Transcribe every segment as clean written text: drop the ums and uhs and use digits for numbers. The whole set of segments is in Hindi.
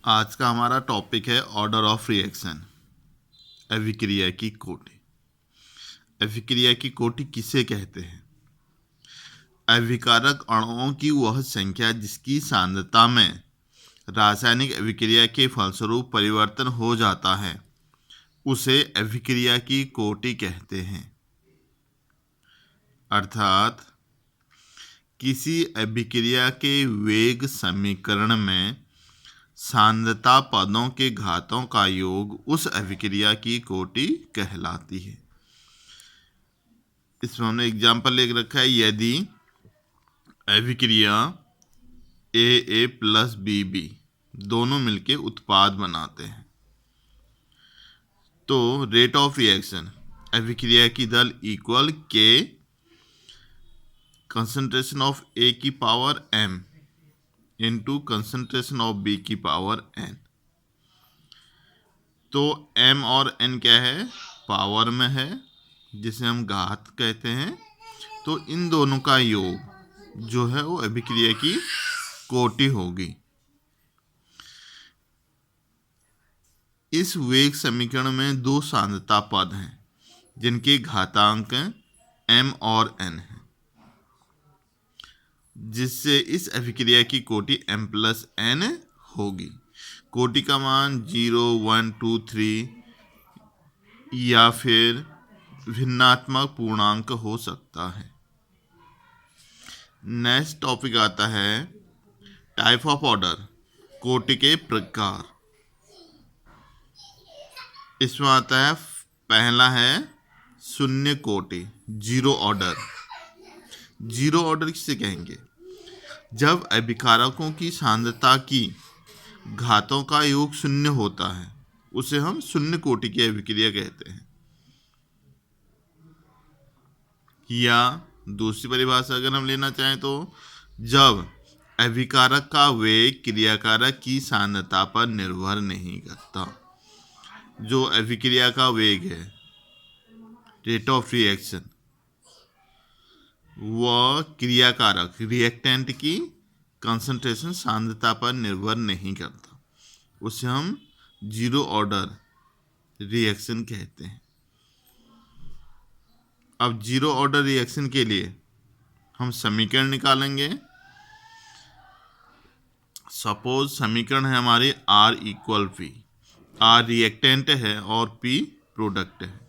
आज का हमारा टॉपिक है ऑर्डर ऑफ रिएक्शन, अभिक्रिया की कोटि। अभिक्रिया की कोटि किसे कहते हैं? अभिकारक अणुओं की वह संख्या जिसकी सांद्रता में रासायनिक अभिक्रिया के फलस्वरूप परिवर्तन हो जाता है उसे अभिक्रिया की कोटि कहते हैं। अर्थात किसी अभिक्रिया के वेग समीकरण में सांद्रता पदों के घातों का योग उस अभिक्रिया की कोटि कहलाती है। इसमें हमने एग्जाम्पल लिख रखा है, यदि अभिक्रिया ए प्लस बी दोनों मिलके उत्पाद बनाते हैं तो रेट ऑफ रिएक्शन अभिक्रिया की दर equal k concentration of A की power m into concentration of B की पावर n। तो m और n क्या है? पावर में है, जिसे हम घात कहते हैं। तो इन दोनों का योग जो है वो अभिक्रिया की कोटि होगी। इस वेग समीकरण में दो सांद्रता पद हैं जिनके घातांक m और n हैं, जिससे इस अभिक्रिया की कोटि m प्लस n होगी। कोटि का मान 0, 1, 2, 3 या फिर भिन्नात्मक पूर्णांक हो सकता है। नेक्स्ट टॉपिक आता है टाइप ऑफ ऑर्डर, कोटि के प्रकार। इसमें आता है पहला है शून्य कोटि, जीरो ऑर्डर। जीरो ऑर्डर किसे कहेंगे? जब अभिकारकों की सांद्रता की घातों का योग शून्य होता है उसे हम शून्य कोटि की अभिक्रिया कहते हैं। या दूसरी परिभाषा अगर हम लेना चाहें तो जब अभिकारक का वेग क्रियाकारक की सांद्रता पर निर्भर नहीं करता। जो अभिक्रिया का वेग है, रेट ऑफ रिएक्शन, वह क्रियाकारक रिएक्टेंट की कंसंट्रेशन सांद्रता पर निर्भर नहीं करता, उसे हम जीरो ऑर्डर रिएक्शन कहते हैं। अब जीरो ऑर्डर रिएक्शन के लिए हम समीकरण निकालेंगे। सपोज समीकरण है हमारी R equal P। R reactant है और P प्रोडक्ट है।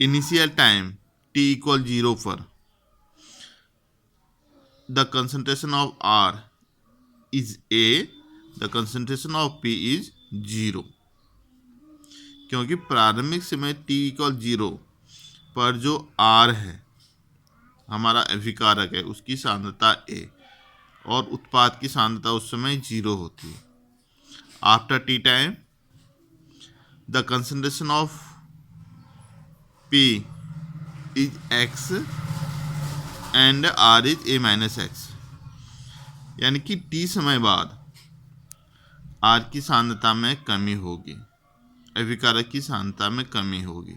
इनिशियल टाइम t इक्वल 0 पर the concentration of R is A, the concentration of P is 0। क्योंकि प्रारंभिक समय t इक्वल 0 पर जो R है हमारा अभिकारक है उसकी सांद्रता A और उत्पाद की सांद्रता उस समय 0 होती है। After T time the concentration of P is X and R is A minus X। यानी कि T समय बाद R की सांद्रता में कमी होगी, अभिकारक की सांद्रता में कमी होगी।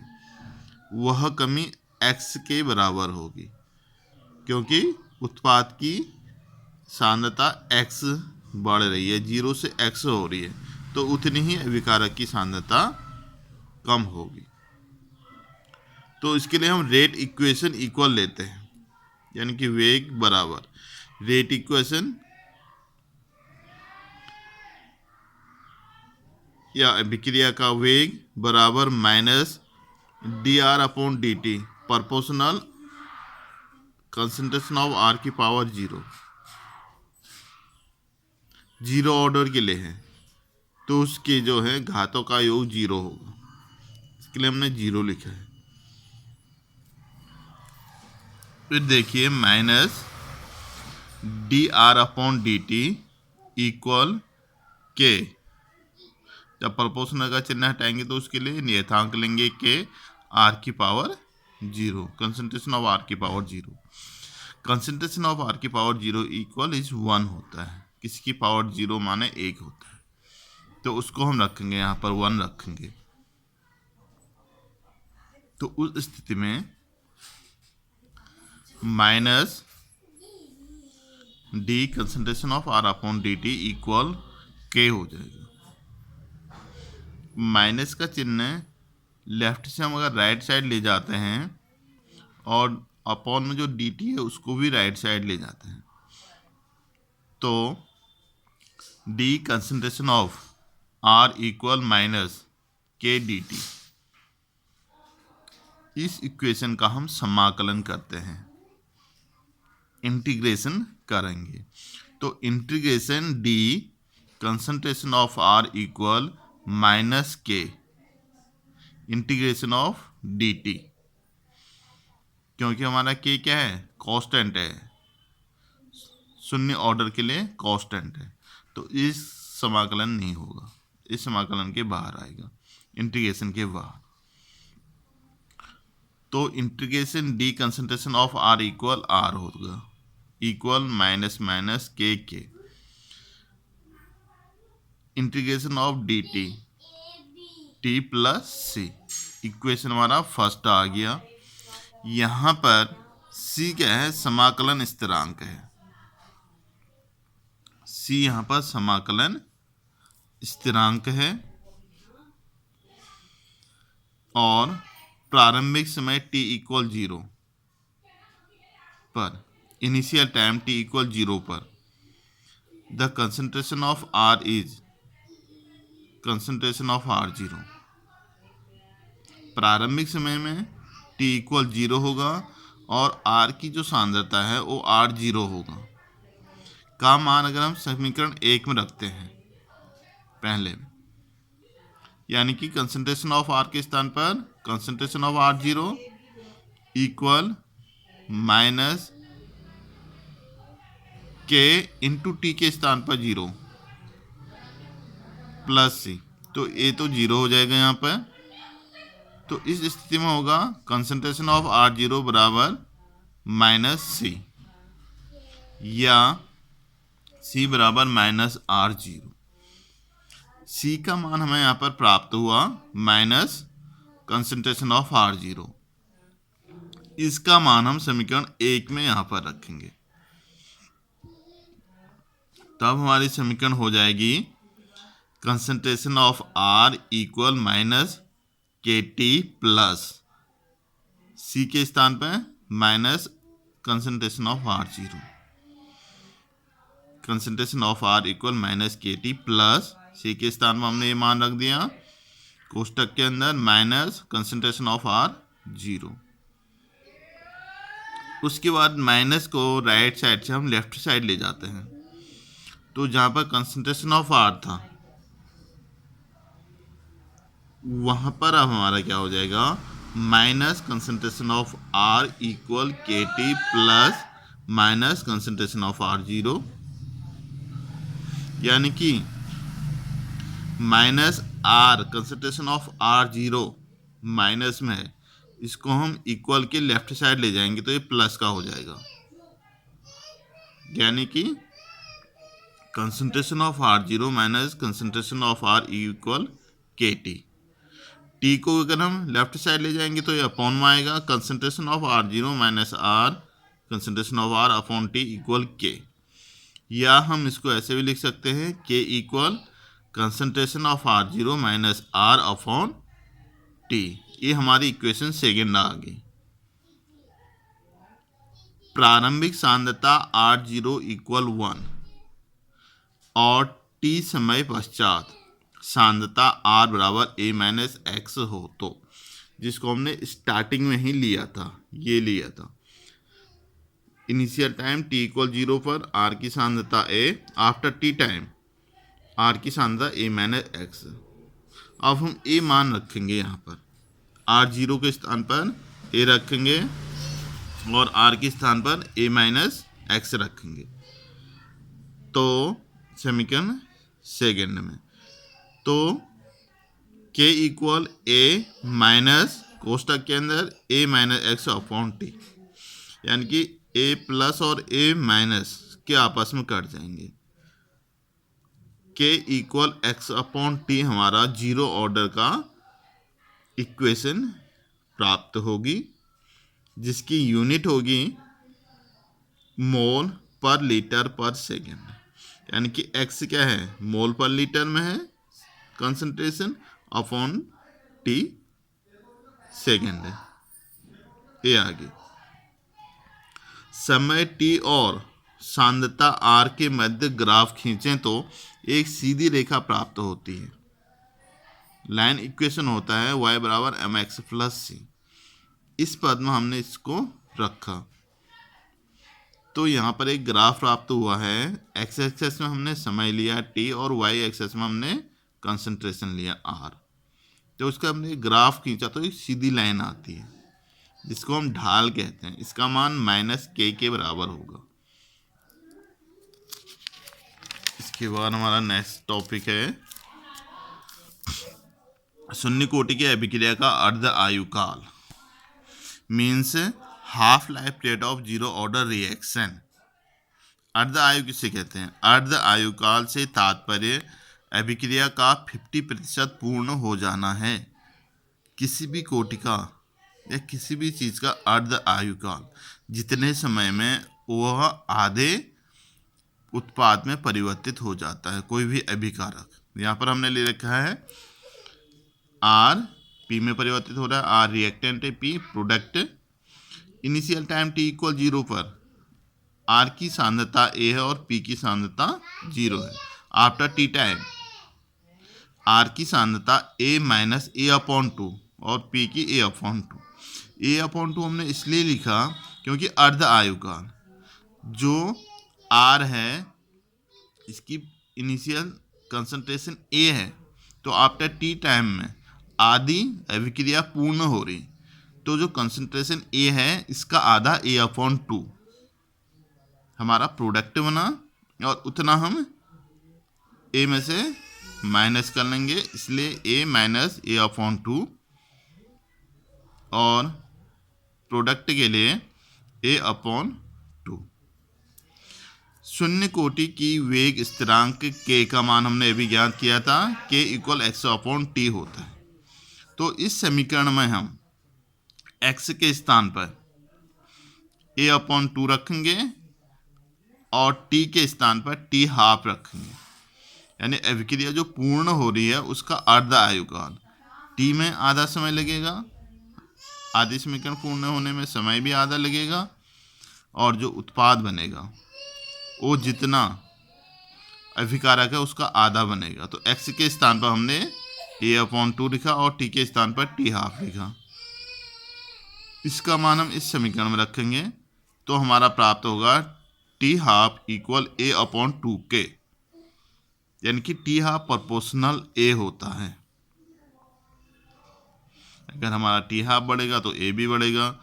वह कमी X के बराबर होगी क्योंकि उत्पाद की सांद्रता X बढ़ रही है, 0 से X हो रही है, तो उतनी ही अभिकारक की सांद्रता कम होगी। तो इसके लिए हम रेट इक्वेशन इक्वल लेते हैं, यानी कि वेग बराबर रेट इक्वेशन या अभिक्रिया का वेग बराबर minus dr upon dt proportional concentration of R की पावर 0। जीरो ऑर्डर के लिए है तो उसके जो है घातों का योग 0 होगा, इसके लिए हमने 0 लिखा है। फिर देखिए minus dr upon dt equal के। जब प्रोपोर्शनल का चिन्ह हटाएंगे तो उसके लिए नियतांक लेंगे के R की पावर 0, कंसंट्रेशन ऑफ R की पावर 0। कंसंट्रेशन ऑफ R की पावर 0 इक्वल इज 1 होता है। किसकी पावर 0 माने 1 होता है, तो उसको हम रखेंगे यहाँ पर 1 रखेंगे। तो उस स्थिति में minus D concentration of R upon dt equal के हो जाएगा। माइनस का चिन्ह लेफ्ट से हम अगर राइट साइड ले जाते हैं और अपॉन में जो डी टी है उसको भी राइट साइड ले जाते हैं, तो d concentration of R equal minus k d t, इस इक्वेशन का हम समाकलन करते हैं, इंटीग्रेशन करेंगे। तो integration d concentration of R equal minus k integration of d t, क्योंकि हमारा के क्या है, कांस्टेंट है, शून्य ऑर्डर के लिए कांस्टेंट है, तो इस समाकलन नहीं होगा, इस समाकलन के बाहर आएगा, इंटीग्रेशन के बाहर। तो integration d concentration of R equal R होगा, equal minus minus k integration of d t t plus C, equation हमारा फर्स्ट आ गया। यहाँ पर सी क्या है, समाकलन स्थिरांक है, सी यहाँ पर समाकलन स्थिरांक है, और प्रारंभिक समय t इक्वल 0 पर, इनिशियल टाइम t इक्वल 0 पर the concentration of r is concentration of r0। प्रारंभिक समय में t इक्वल 0 होगा और r की जो सांद्रता है वो r0 होगा, का मान अगर हम समीकरण 1 में रखते हैं पहले, यानी कि कंसंट्रेशन ऑफ r के स्थान पर concentration of r0 equal minus के इंटू टी के स्थान पर 0 प्लस सी, तो ये तो 0 हो जाएगा यहाँ पर। तो इस स्थिति में होगा कंसंट्रेशन ऑफ r0 बराबर माइनस सी, या c बराबर माइनस r0। c का मान हमें यहाँ पर प्राप्त हुआ माइनस कंसंट्रेशन ऑफ r0, इसका मान हम समीकरण 1 में यहाँ पर रखेंगे, तब हमारी समीकरण हो जाएगी concentration of r equal minus के टी प्लस c के स्थान पर minus concentration of r0, concentration of r equal minus के टी प्लस c के स्थान पर हमने ये मान रख दिया कोष्टक के अंदर माइनस कंसंट्रेशन ऑफ r0। उसके बाद माइनस को राइट साइड से हम लेफ्ट साइड ले जाते हैं, तो जहाँ पर कंसंट्रेशन ऑफ r था वहाँ पर अब हमारा क्या हो जाएगा, minus concentration of r equal K T plus minus concentration of r0, यानी कि minus r concentration of r0 minus में है, इसको हम इक्वल के लेफ्ट साइड ले जाएंगे तो ये प्लस का हो जाएगा, यानी कि concentration of r0 minus concentration of r equal K T को अगर हम लेफ्ट साइड ले जाएंगे तो ये अपॉन में आएगा, concentration of r0 minus r concentration of r upon T equal के, या हम इसको ऐसे भी लिख सकते हैं के equal concentration of r0 minus r upon T. ये हमारी इक्वेशन सेकेंड आ गई। प्रारंभिक सांद्रता r0 इक्वल 1 और t समय पश्चात सांद्रता r बराबर a माइनस एक्स हो, तो जिसको हमने स्टार्टिंग में ही लिया था, ये लिया था इनिशियल टाइम t इक्वल 0 पर r की सांद्रता a, after t time r की सांद्रता a माइनस एक्स। अब हम a मान रखेंगे, यहाँ पर r0 के स्थान पर a रखेंगे और r के स्थान पर a माइनस एक्स रखेंगे, तो समीकरण सेकेंड में तो k इक्वल a माइनस कोष्टक के अंदर a minus x upon T, यानी कि a प्लस और a माइनस के आपस में कट जाएंगे, k equal x upon T हमारा 0 ऑर्डर का इक्वेशन प्राप्त होगी, जिसकी यूनिट होगी मोल पर लीटर पर सेकेंड। यानी कि x क्या है, मोल पर लीटर में है कंसंट्रेशन, अपॉन t सेकेंड है। ये आगे समय t और सांद्रता r के मध्य ग्राफ खींचें तो एक सीधी रेखा प्राप्त होती है। लाइन इक्वेशन होता है y बराबर mx प्लस c। इस पद में हमने इसको रखा तो यहाँ पर एक ग्राफ प्राप्त हुआ है। x एक्सेस में हमने समय लिया t और y एक्सेस में हमने कंसंट्रेशन लिया r। तो उसका हमने ग्राफ खींचा तो एक सीधी लाइन आती है जिसको हम ढाल कहते हैं। इसका मान -k के बराबर होगा। इसके बाद हमारा नेक्स्ट टॉपिक है शून्य कोटि की अभिक्रिया का अर्ध आयुकाल, means half life period of zero order reaction. अर्ध आयु किसे कहते हैं? अर्ध आयुकाल से तात्पर्य अभिक्रिया का 50% पूर्ण हो जाना है। किसी भी कोटि का या किसी भी चीज़ का अर्ध आयुकाल जितने समय में वह आधे उत्पाद में परिवर्तित हो जाता है। कोई भी अभिकारक, यहाँ पर हमने ले रखा है R P में परिवर्तित हो रहा है, R रिएक्टेंट है, P product. Initial time t equal 0 पर R की सांद्रता A है और P की सांद्रता 0 है। आफ्टर टी टाइम R की सांद्रता A माइनस A/2 और P की A/2। A/2 हमने इसलिए लिखा क्योंकि अर्ध आयुकाल जो R है इसकी इनिशियल कंसंट्रेशन A है, तो आफ्टर टी टाइम में आधी अभिक्रिया पूर्ण हो रही, तो जो कंसंट्रेशन A है इसका आधा A/2 हमारा प्रोडक्ट बना और उतना हम A में से माइनस कर लेंगे, इसलिए A माइनस A/2 और प्रोडक्ट के लिए A/2। शून्य कोटि की वेग स्थिरांक k का मान हमने अभी ज्ञात किया था, k इक्वल x/t होता है। तो इस समीकरण में हम x के स्थान पर A/2 रखेंगे और t के स्थान पर t हाफ रखेंगे। यानी अभिक्रिया जो पूर्ण हो रही है उसका अर्ध आयुकाल, t में आधा समय लगेगा, आधी समीकरण पूर्ण होने में समय भी आधा लगेगा, और जो उत्पाद बनेगा वो जितना अभिकारक है उसका आधा बनेगा। तो x के स्थान पर हमने A/2 लिखा और t के स्थान पर t हाफ लिखा। इसका मान हम इस समीकरण में रखेंगे तो हमारा प्राप्त होगा t हाफ इक्वल A/2k, यानी कि t हाफ प्रोपोर्शनल A होता है। अगर हमारा t हाफ बढ़ेगा तो A भी बढ़ेगा,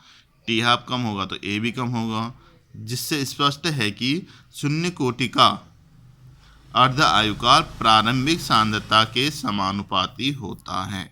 t हाफ कम होगा तो A भी कम होगा, जिससे स्पष्ट है कि शून्य कोटि का अर्ध आयुकाल प्रारंभिक सांद्रता के समानुपाती होता है।